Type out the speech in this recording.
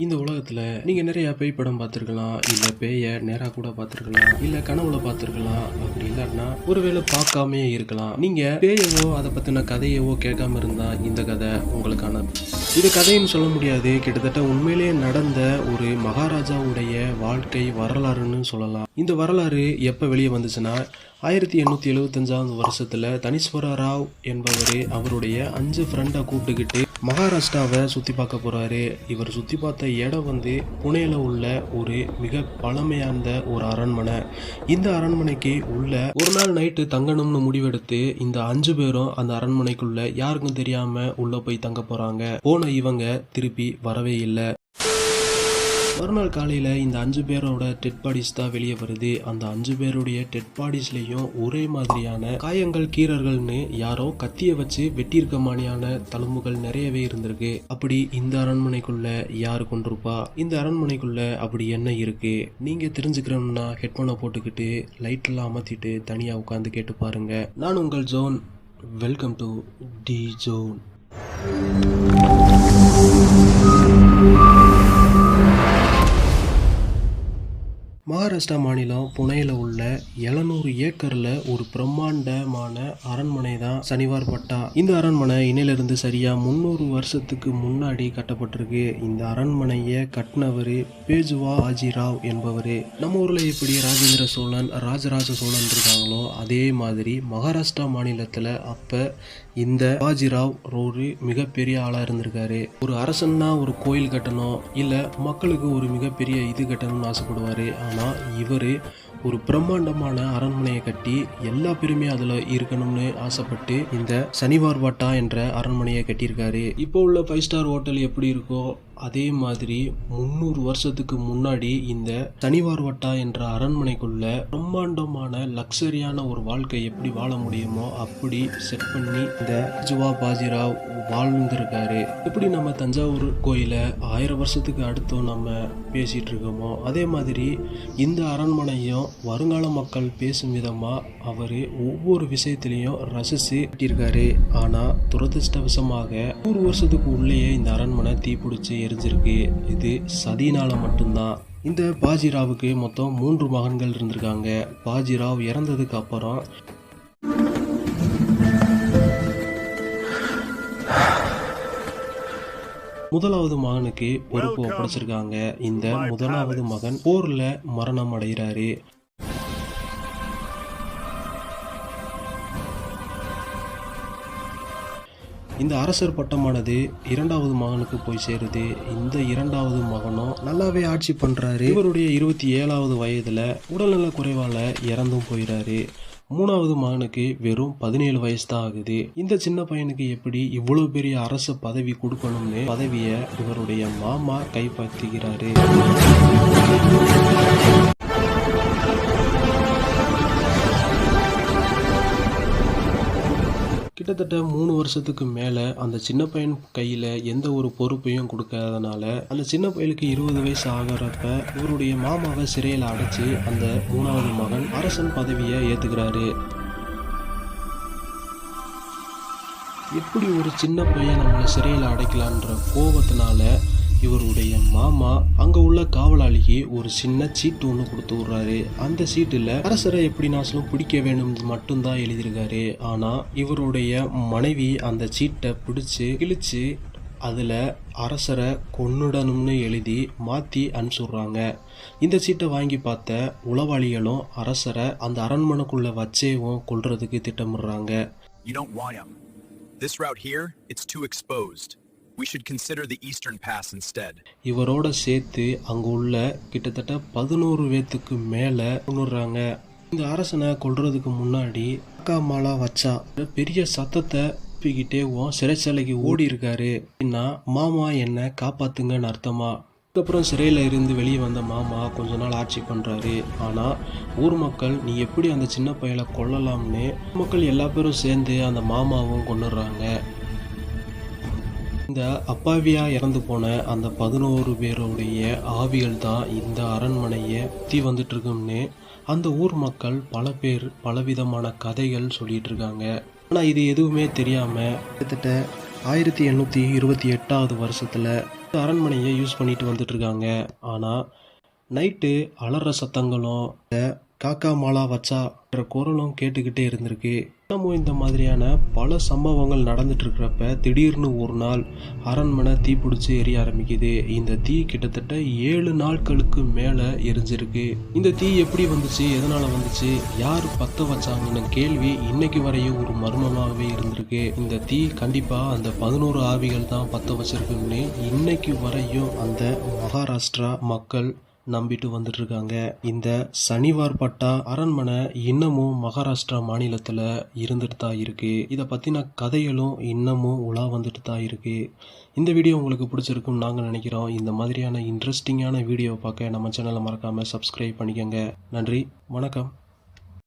இந்த உலகத்துல நீங்க நிறைய பேய் படம் பார்த்திருக்கலாம், இல்ல பேய நேரா கூட பார்த்திருக்கலாம், இல்ல கனவுல பார்த்திருக்கலாம். அப்படி இல்லாட்டினா ஒருவேளை பார்க்காமே இருக்கலாம். நீங்க பேயவோ அதை பத்தின கதையவோ கேட்காம இருந்தா இந்த கதை உங்களுக்கான. இது கதைன்னு சொல்ல முடியாது, கிட்டத்தட்ட உண்மையிலேயே நடந்த ஒரு மகாராஜாவுடைய வாழ்க்கை வரலாறுன்னு சொல்லலாம். இந்த வரலாறு எப்ப வெளியே வந்துச்சுன்னா 1875 வருஷத்துல தனீஸ்வர ராவ் என்பவர் அவருடைய 5 ஃப்ரெண்டை கூப்பிட்டுக்கிட்டு மகாராஷ்டிராவை சுற்றி பார்க்க போகிறாரு. இவர் சுற்றி பார்த்த இடம் புனேல உள்ள ஒரு மிக பழமையான ஒரு அரண்மனை. இந்த அரண்மனைக்கு உள்ள ஒரு நாள் நைட்டு தங்கணும்னு முடிவெடுத்து இந்த 5 பேரும் அந்த அரண்மனைக்குள்ள யாருக்கும் தெரியாமல் உள்ளே போய் தங்க போகிறாங்க. போன இவங்க திருப்பி வரவே இல்லை. மறுநாள் காலையில் இந்த 5 பேரோட டெட் பாடிஸ் தான் வெளியே வருது. அந்த 5 பேருடைய டெட் பாடிஸ்லேயும் ஒரே மாதிரியான காயங்கள், கீறல்கள்னு யாரோ கத்தியை வச்சு வெட்டியிருக்க மாதிரியான தழும்புகள் நிறையவே இருந்திருக்கு. அப்படி இந்த அரண்மனைக்குள்ள யாரு கொண்டிருப்பா? இந்த அரண்மனைக்குள்ள அப்படி என்ன இருக்கு? நீங்க தெரிஞ்சுக்கிறோம்னா ஹெட்ஃபோனை போட்டுக்கிட்டு லைட்டெல்லாம் அமர்த்திட்டு தனியாக உட்காந்து கேட்டு பாருங்க. நான் உங்கள் zone. Welcome to the zone. Maharashtra மாநிலம் புனேல உள்ள 700 ஏக்கர்ல ஒரு பிரம்மாண்டமான அரண்மனை தான் சனிவார் பட்டா. இந்த அரண்மனை இன்னிலிருந்து சரியா 300 வருஷத்துக்கு முன்னாடி கட்டப்பட்டிருக்கு. இந்த அரண்மனையை கட்டினவர் பேஜுவா பாஜிராவ் என்பவர். நம்ம ஊர்ல எப்படி ராஜேந்திர சோழன், ராஜராஜ சோழன் இருக்காங்களோ அதே மாதிரி மகாராஷ்டிரா மாநிலத்துல அப்ப இந்த பாஜிராவ் ஒரு மிகப்பெரிய ஆளா இருந்திருக்காரு. ஒரு அரசன்னா ஒரு கோயில் கட்டணும், இல்ல மக்களுக்கு ஒரு மிகப்பெரிய இது கட்டணும்னு ஆசைப்படுவாரு. ஆனா இவரு ஒரு பிரம்மாண்டமான அரண்மனையை கட்டி எல்லா பேருமே அதுல இருக்கணும்னு ஆசைப்பட்டு இந்த சனிவார் வாட்டா என்ற அரண்மனையை கட்டியிருக்காரு. இப்போ உள்ள 5 ஸ்டார் ஹோட்டல் எப்படி இருக்கோ அதே மாதிரி 300 வருஷத்துக்கு முன்னாடி இந்த சனிவார் வட்டா என்ற அரண்மனைக்குள்ள பிரம்மாண்டமான லக்ஸரியான ஒரு வாழ்க்கை எப்படி வாழ முடியுமோ அப்படி செட் பண்ணி இந்த ஜுவா பாஜிராவ் வாழ்ந்திருக்காரு. எப்படி நம்ம தஞ்சாவூர் கோயில 1000 வருஷத்துக்கு அடுத்தும் நம்ம பேசிட்டு இருக்கோமோ அதே மாதிரி இந்த அரண்மனையும் வருங்கால மக்கள் பேசும் விதமா அவரு ஒவ்வொரு விஷயத்திலையும் ரசிச்சு கட்டியிருக்காரு. ஆனா துரதிருஷ்டவசமாக 100 வருஷத்துக்கு உள்ளேயே இந்த அரண்மனை தீப்பிடிச்சு எரிஞ்சிருக்கு. இது சதினால மட்டும்தான். இந்த பாஜிராவுக்கு மொத்தம் 3 மகன்கள் இருந்திருக்காங்க. பாஜிராவ் இறந்ததுக்கு அப்புறம் முதலாவது மகனுக்கு பொறுப்பு ஒப்படைச்சிருக்காங்க. இந்த முதலாவது மகன் போர்ல மரணம் அடைகிறாரு. இந்த அரசர் பட்டமானது 2வது மகனுக்கு போய் சேருது. இந்த 2வது மகனும் நல்லாவே ஆட்சி பண்றாரு. இவருடைய 27வது வயதுல உடல்நல குறைவால இறந்தும் போயிறாரு. 3வது மகனுக்கு வெறும் 17 வயசு தான் ஆகுது. இந்த சின்ன பையனுக்கு எப்படி இவ்வளவு பெரிய அரச பதவி கொடுக்கணும்னு பதவியை இவருடைய மாமா கைப்பற்றுகிறாரு. கிட்டத்தட்ட 3 வருஷத்துக்கு மேலே அந்த சின்ன பையன் கையில் எந்த ஒரு பொறுப்பையும் கொடுக்காதனால அந்த சின்ன பையனுக்கு 20 வயசு ஆகிறப்ப இவருடைய மாமாவை சிறையில் அடைச்சி அந்த 3வது மகன் அரசன் பதவியை ஏற்றுக்கிறாரு. எப்படி ஒரு சின்ன பையன் நம்மளை சிறையில் அடைக்கலான்ற கோபத்தினால இவருடைய மாமா அங்க உள்ள காவலாளிக்கு ஒரு சின்ன சீட்டு ஒன்று கொடுத்து விடுறாரு. அந்த சீட்டுல அரசரை எப்படி நாசலும் பிடிக்க வேணும் மட்டும்தான் எழுதியிருக்காரு. ஆனா இவருடைய மனைவி அந்த சீட்டை பிடிச்சு கிழிச்சு அதுல அரசரை கொன்னுடணும்னு எழுதி மாத்தி அனுப்பிச்சுடுறாங்க. இந்த சீட்டை வாங்கி பார்த்த உளவாளிகளும் அரசரை அந்த அரண்மனைக்குள்ள வச்சேவும் கொல்றதுக்கு திட்டமிடுறாங்க. You don't want him. This route here, it's too exposed. We should consider the eastern pass instead. இவரோட சேர்த்து அங்க உள்ள கிட்டத்தட்ட 11 பேத்துக்கு மேல கொன்னுறாங்க. இந்த அரசனை கொல்றதுக்கு முன்னாடி அக்கா மாலா வச்சா பெரிய சத்தத்தை பிக்கிட்டே சிறைச்சாலைக்கு ஓடி இருக்காரு. மாமா என்ன காப்பாத்துங்கன்னு அர்த்தமா. அதுக்கப்புறம் சிறையில் இருந்து வெளியே வந்த மாமா கொஞ்ச நாள் ஆட்சி பண்ணுறாரு. ஆனால் ஊர் மக்கள் நீ எப்படி அந்த சின்ன பையலை கொல்லலாம்னு மக்கள் எல்லா பேரும் சேர்ந்து அந்த மாமாவும் கொண்டுடுறாங்க. இந்த அப்பாவியா இறந்து போன அந்த 11 பேருடைய ஆவிகள் தான் இந்த அரண்மனையை சுற்றி வந்துட்டு இருக்கும்னு அந்த ஊர் மக்கள் பல பேர் பலவிதமான கதைகள் சொல்லிட்டு இருக்காங்க. ஆனால் இது எதுவுமே தெரியாமல் கிட்டத்தட்ட 1828வது வருஷத்தில் அரண்மனையை யூஸ் பண்ணிட்டு வந்துட்டு இருக்காங்க. ஆனால் நைட்டு அலற சத்தங்களும் காக்கா மாலா வச்சான்ற குரலும் கேட்டுக்கிட்டே இருந்திருக்கு. இன்னமும் இந்த மாதிரியான பல சம்பவங்கள் நடந்துட்டு இருக்கிறப்ப திடீர்னு ஒரு நாள் அரண்மனை தீப்பிடிச்சு எரிய ஆரம்பிக்குது. இந்த தீ கிட்டத்தட்ட 7 நாட்களுக்கு மேலே எரிஞ்சிருக்கு. இந்த தீ எப்படி வந்துச்சு, எதனால வந்துச்சு, யார் பற்ற வச்சாங்கன்னு கேள்வி இன்னைக்கு வரையும் ஒரு மர்மமாகவே இருந்திருக்கு. இந்த தீ கண்டிப்பாக அந்த 11 ஆவிகள் தான் பற்ற வச்சிருக்குன்னு இன்னைக்கு வரையும் அந்த மகாராஷ்டிரா மக்கள் நம்பிட்டு வந்துட்டு இருக்காங்க. இந்த சனிவார்பட்டா அரண்மனை இன்னமும் மகாராஷ்டிரா மாநிலத்தில் இருந்துட்டு தான் இருக்கு. இதை பற்றின கதைகளும் இன்னமும் உலா வந்துட்டு தான் இருக்கு. இந்த வீடியோ உங்களுக்கு பிடிச்சிருக்குன்னு நாங்கள் நினைக்கிறோம். இந்த மாதிரியான இன்ட்ரெஸ்டிங்கான வீடியோ பார்க்க நம்ம சேனலை மறக்காமல் சப்ஸ்கிரைப் பண்ணிக்கோங்க. நன்றி, வணக்கம்.